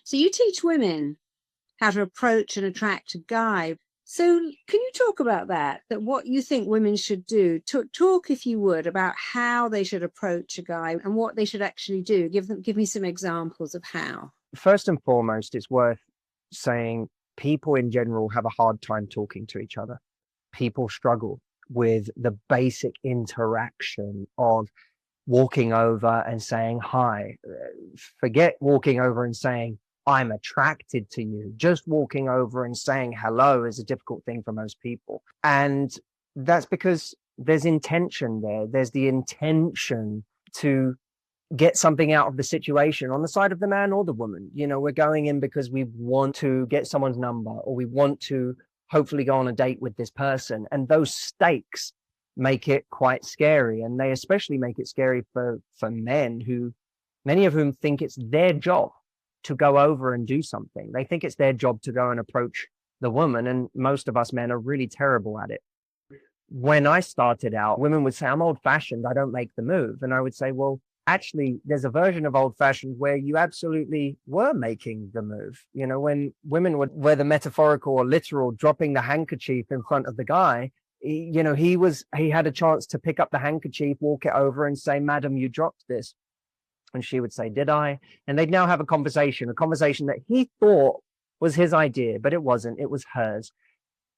So you teach women how to approach and attract a guy. So can you talk about that? That what you think women should do? Talk, if you would, about how they should approach a guy and what they should actually do. Give me some examples of how. First and foremost, it's worth saying people in general have a hard time talking to each other. People struggle with the basic interaction of walking over and saying hi. Forget walking over and saying, I'm attracted to you. Just walking over and saying hello is a difficult thing for most people. And that's because there's intention there. There's the intention to get something out of the situation on the side of the man or the woman. You know, we're going in because we want to get someone's number, or we want to hopefully go on a date with this person. And those stakes make it quite scary. And they especially make it scary for men, who, many of whom think it's their job to go over and do something. They think it's their job to go and approach the woman. And most of us men are really terrible at it. When I started out, women would say, I'm old fashioned, I don't make the move. And I would say, well, actually, there's a version of old fashioned where you absolutely were making the move. You know, when women would, whether metaphorical or literal, dropping the handkerchief in front of the guy, he had a chance to pick up the handkerchief, walk it over and say, Madam, you dropped this. And she would say, did I? And they'd now have a conversation that he thought was his idea, but it wasn't, it was hers.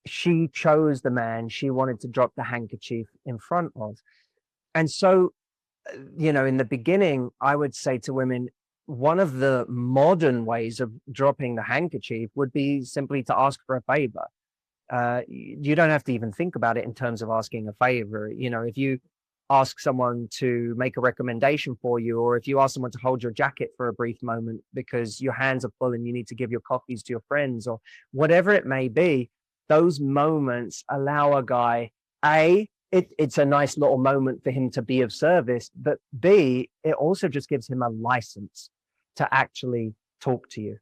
She chose the man she wanted to drop the handkerchief in front of. And so, you know, in the beginning, I would say to women, one of the modern ways of dropping the handkerchief would be simply to ask for a favor. You don't have to even think about it in terms of asking a favor. You know, if you ask someone to make a recommendation for you, or if you ask someone to hold your jacket for a brief moment because your hands are full and you need to give your coffees to your friends, or whatever it may be, those moments allow a guy, it's a nice little moment for him to be of service, but B, it also just gives him a license to actually talk to you.